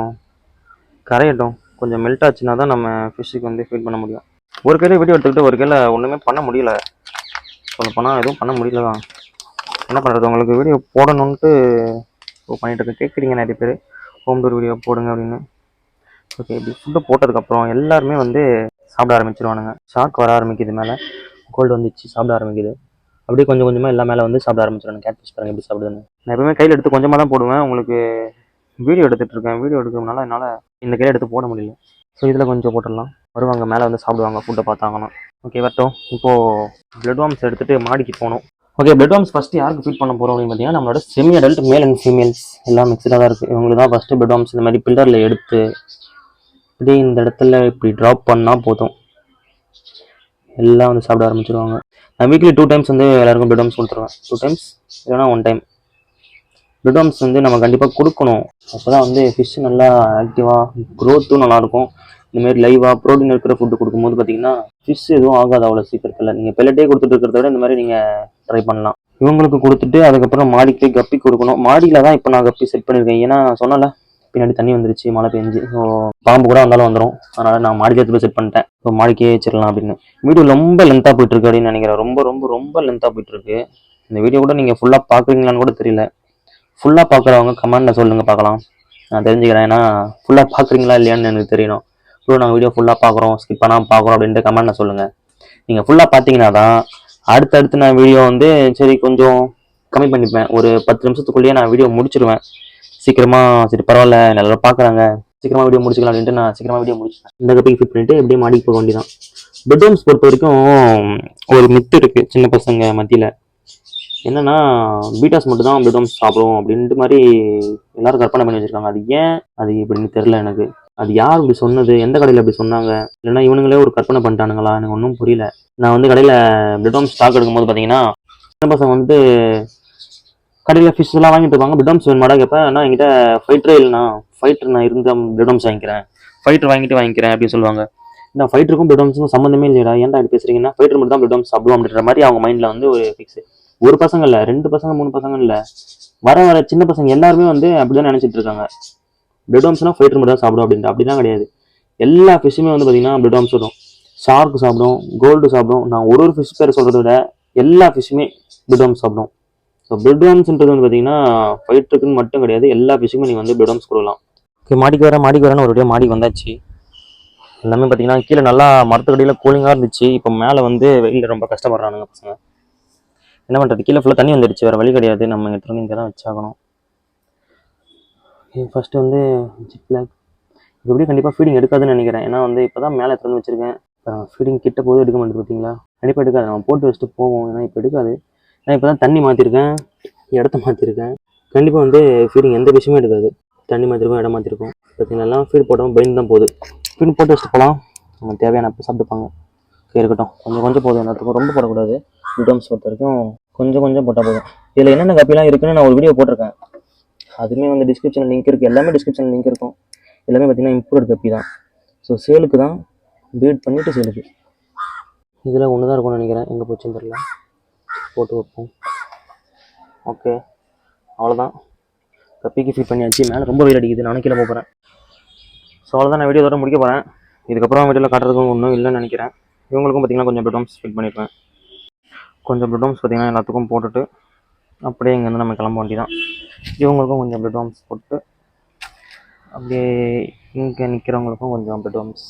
கரையட்டும், கொஞ்சம் மெல்ட் ஆச்சுன்னா தான் நம்ம ஃபிஷ்ஷுக்கு வந்து ஃபீட் பண்ண முடியும். ஒரு கையில் வீடியோ எடுத்துக்கிட்டு ஒரு கையில் ஒன்றுமே பண்ண முடியல. சொல்லப்போனால் எதுவும் பண்ண முடியல தான். என்ன பண்ணுறது, உங்களுக்கு வீடியோ போடணுன்ட்டு பண்ணிகிட்டு இருக்கேன். கேட்குறீங்க நிறைய பேர், ஹோம் டூர் வீடியோ போடுங்க அப்படின்னு. ஓகே, இப்படி ஃபுட்டு போட்டதுக்கப்புறம் எல்லாருமே வந்து சாப்பிட ஆரம்பிச்சிருவானுங்க. ஷாக் வர ஆரம்பிக்குது, மேலே கோல்டு வந்துச்சு, சாப்பிட ஆரம்பிக்குது. அப்படியே கொஞ்சம் கொஞ்சமாக எல்லா மேலே வந்து சாப்பிட ஆரம்பிச்சிடுவாங்க. கேட் ஃபிஷ் பாருங்க எப்படி சாப்பிடுதுன்னு. நான் எப்பவுமே கையில் எடுத்து கொஞ்சமாக தான் போடுவேன். உங்களுக்கு வீடியோ எடுத்துகிட்ருக்கேன். வீடியோ எடுக்கிறதுனால என்னால் இந்த கையில் எடுத்து போட முடியல. ஸோ இதில் கொஞ்சம் போட்டுடலாம். வருவாங்க மேலே வந்து சாப்பிடுவாங்க ஃபுட்டை பார்த்தாங்கன்னா. ஓகே வரட்டும். இப்போது பிளட் வார்ம்ஸ் எடுத்துகிட்டு மாடிக்கு போகணும். ஓகே பிளட் வார்ம்ஸ் ஃபஸ்ட்டு யாருக்கு ஃபீட் பண்ண போகிறோம் அப்படின்னு பார்த்தீங்கன்னா நம்மளோட semi adult male and females எல்லாம் மிக்சடாக தான் இருக்குது. இவங்களுக்கு தான் ஃபஸ்ட்டு பிளட் வார்ம்ஸ் இந்த மாதிரி பில்லரில் எடுத்து இப்படி இந்த இடத்துல இப்படி ட்ராப் பண்ணால் போதும், எல்லாம் வந்து சாப்பிட ஆரம்பிச்சிடுவாங்க. நான் வீக்லி 2 டைம்ஸ் வந்து எல்லாருக்கும் பிளட் வார்ம்ஸ் கொடுத்துருவேன். 2 டைம்ஸ் இல்லைனா 1 டைம். பிளட் வார்ம்ஸ் வந்து நம்ம கண்டிப்பாக கொடுக்கணும். அப்போ தான் வந்து ஃபிஷ் நல்லா ஆக்டிவாக க்ரோத்தும் நல்லாயிருக்கும். இந்தமாரி லைவாக ப்ரோட்டீன் இருக்கிற ஃபுட்டு கொடுக்கும்போது பார்த்தீங்கன்னா ஃபிஷ் எதுவும் ஆகாது அவ்வளோ சீக்கிரத்தில். நீங்கள் பெல்லட்டே கொடுத்துட்டு இருக்கிறத விட இந்த மாதிரி நீங்கள் ட்ரை பண்ணலாம். இவங்களுக்கு கொடுத்துட்டு அதுக்கப்புறம் மாடிக்கு போய் கப்பி கொடுக்கணும். மாடியில் தான் இப்போ நான் கப்பி செட் பண்ணியிருக்கேன். ஏன்னா சொன்னால பின்னாடி தண்ணி வந்துருச்சு, மழை பெஞ்சு, ஸோ பாம்பு கூட வந்தாலும் வந்துடும். அதனால் நான் மாடிக்கு எடுத்து போய் செட் பண்ணிட்டேன். ஸோ மாடிக்கே வச்சிடலாம் அப்படின்னு. வீடியோ ரொம்ப லென்த்தாக போயிட்டுருக்கு அப்படின்னு நினைக்கிறேன். ரொம்ப ரொம்ப ரொம்ப லென்த்தாக போயிட்டுருக்கு. இந்த வீடியோ கூட நீங்கள் ஃபுல்லாக பார்க்குறீங்களான்னு கூட தெரியல. ஃபுல்லாக பார்க்குறவங்க கமெண்டில் சொல்லுங்கள் பார்க்கலாம், நான் தெரிஞ்சுக்கிறேன். ஏன்னா ஃபுல்லாக பார்க்குறீங்களா இல்லையான்னு எனக்கு தெரியணும். ஸோ நாங்கள் வீடியோ ஃபுல்லாக பார்க்குறோம், ஸ்கிப் பண்ணாமல் பார்க்குறோம் அப்படின்ட்டு கமெண்டில் சொல்லுங்கள். நீங்கள் ஃபுல்லாக பார்த்தீங்கன்னா தான் அடுத்தடுத்து நான் வீடியோ வந்து சரி கொஞ்சம் கம்மி பண்ணிப்பேன். ஒரு 10 நிமிஷத்துக்குள்ளேயே நான் வீடியோ முடிச்சிடுவேன் சீக்கிரமாக. சரி பரவாயில்ல நல்லா பார்க்குறாங்க, சீக்கிரமாக வீடியோ முடிச்சிக்கலாம் அப்படின்ட்டு நான் சீக்கிரமாக வீடியோ முடிச்சிட்டேன். இந்த கப்பிக்கு ஃபிட் பண்ணிவிட்டு எப்படியே மாடிக்கு போக வேண்டியதான். பெட் வார்ம்ஸ் பொறுத்த வரைக்கும் ஒரு மித்து இருக்குது சின்ன பசங்க மத்தியில். என்னன்னா பீட்டாஸ் மட்டும் தான் பெட் வார்ம்ஸ் சாப்பிடும் அப்படின்ட்டு மாதிரி எல்லாரும் கற்பனை பண்ணி வச்சிருக்காங்க. அது ஏன் அது இப்படின்னு தெரில எனக்கு. அது யார் இப்படி சொன்னது, எந்த கடையில் அப்படி சொன்னாங்க, இல்லைன்னா இவனுங்களே ஒரு கற்பனை பண்ணிட்டானுங்களா, எனக்கு ஒன்றும் புரியல. நான் வந்து கடையில் பிளட் வார்ம்ஸ் ஸ்டாக் எடுக்கும்போது பார்த்தீங்கன்னா சின்ன பசங்க வந்து கடையில் ஃபிஷ் எல்லாம் வாங்கிட்டு இருப்பாங்க. பிளட் வார்ம்ஸ் வேணுமாடா கேட்பேன். நான் என்கிட்ட ஃபைட்டரே இல்லைண்ணா, ஃபைட்டர் நான் இருந்த பிளட் வார்ம்ஸ் வாங்கிக்கிறேன், ஃபைட்டர் வாங்கிக்கிறேன் அப்படின்னு சொல்லுவாங்க. நான் ஃபைட்டருக்கும் பிளட் வார்ம்ஸுக்கும் சம்மந்தமே இல்லையா, ஏன்டா இப்படி பேசுறீங்கன்னா ஃபைட்டர் மட்டும் தான் பிளட் வார்ம்ஸ் சாப்பிடுவோம் அப்படின்ற மாதிரி அவங்க மைண்டில் வந்து ஒரு ஃபிக்ஸ். ஒரு பசங்க இல்லை, 2 பசங்க 3 பசங்க இல்லை, வர சின்ன பசங்க எல்லாருமே வந்து அப்படிதான் நினைச்சிட்டு இருக்காங்க. பிளட் வார்ம்ஸ்னா ஃபைட்டர் மட்டும் தான் சாப்பிடும் அப்படின்ட்டு. அப்படிலாம் கிடையாது. எல்லா ஃபிஷ்ஷுமே வந்து பார்த்தீங்கன்னா பிளட் வார்ம்ஸ் வரும். ஷார்க் சாப்பிடும், கோல்டு சாப்பிடும். நான் ஒரு ஃபிஷ் பேர் சொல்கிறத விட எல்லா ஃபிஷ்ஷுமே பிளட் வார்ம்ஸ் சாப்பிடும். ஸோ பிளட் வார்ம்ஸ்ன்றது வந்து பார்த்தீங்கன்னா ஃபைட்டருக்குன்னு மட்டும் கிடையாது, எல்லா ஃபிஷ்ஷுமே நீங்கள் வந்து பிளட் வார்ம்ஸ் கொடுக்கலாம். ஓகே மாடிக்கு வரேன்னு ஒரு வழியாக மாடிக்கு வந்தாச்சு. எல்லாமே பார்த்தீங்கன்னா கீழே நல்லா மரத்துக்கடியில் கூலிங்காக இருந்துச்சு. இப்போ மேலே வந்து வெயிலில் ரொம்ப கஷ்டப்படுறானுங்க பசங்க. என்ன பண்ணுறது, கீழே ஃபுல்லாக தண்ணி வந்துடுச்சு, வேறு வழி கிடையாது. நம்ம எடுத்துகிட்டு இங்கே தான் வச்சாகணும். ஃபஸ்ட்டு வந்து ஜிப் பிளாக் இப்போ எப்படி கண்டிப்பாக ஃபீடிங் எடுக்காதுன்னு நினைக்கிறேன். ஏன்னா வந்து இப்போ தான் மேலே எடுத்து வச்சிருக்கேன். ஃபீடிங் கிட்ட போது எடுக்க மாட்டேங்குது பார்த்தீங்களா. கண்டிப்பாக எடுக்காது, நம்ம போட்டு வச்சுட்டு போவோம். ஏன்னா இப்போ எடுக்காது. ஏன்னா இப்போ தான் தண்ணி மாற்றிருக்கேன், இடத்த மாற்றிருக்கேன். கண்டிப்பாக வந்து ஃபீடிங் எந்த விஷயமே எடுக்காது. தண்ணி மாற்றிருக்கோம், இடம் மாற்றிருக்கோம். பார்த்தீங்கன்னா ஃபீட் போட்டோம் பயந்து தான் போகுது. ஃபீட் போட்டு வச்சுட்டு போகலாம், நம்ம தேவையான அப்போ சாப்பிட்டுப்பாங்க. இருக்கட்டும், கொஞ்சம் கொஞ்சம் போதும், எல்லாத்துக்கும் ரொம்ப போடக்கூடாது. பிளட் வார்ம்ஸ் பொறுத்த வரைக்கும் கொஞ்சம் கொஞ்சம் போட்டால் போதும். இதில் என்னென்ன கப்பிலாம் இருக்குன்னு நான் ஒரு வீடியோ போட்டிருக்கேன். அதுவுமே வந்து டிஸ்கிரிப்ஷனில் லிங்க் இருக்குது, எல்லாமே டிஸ்கிரிப்ஷனில் லிங்க் இருக்கும். எல்லாமே பார்த்தீங்கன்னா இம்போர்ட் கப்பி தான். ஸோ சேலுக்கு தான், பீட் பண்ணிவிட்டு சேலுக்கு. இதில் ஒன்று தான் இருக்கும்னு நினைக்கிறேன், எங்கே போச்சுன்னு தெரியல. போட்டு வைப்போம். ஓகே அவ்வளோதான், கப்பிக்கு ஃபீட் பண்ணியாச்சு. மேலே ரொம்ப வெயில் அடிக்குது, நானும் கீழே போகிறேன். ஸோ அவ்வளோதான், நான் வீடியோ இதோட முடிக்க போகிறேன். இதுக்கப்புறம் வீடியோவில் காட்டுறதுக்கும் ஒன்றும் இல்லைன்னு நினைக்கிறேன். இவங்களுக்கும் பார்த்தீங்கன்னா கொஞ்சம் பிளட் வார்ம்ஸ் ஃபிட் பண்ணியிருப்பேன். கொஞ்சம் பிளட் வார்ம்ஸ் பார்த்தீங்கன்னா எல்லாத்துக்கும் போட்டுட்டு அப்படியே இங்கேருந்து நம்ம கிளம்ப வேண்டியதான். இவங்களுக்கும் கொஞ்சம் பிளட் வார்ம்ஸ் போட்டு அப்படியே இங்கே நிற்கிறவங்களுக்கும் கொஞ்சம் பிளட் வார்ம்ஸ்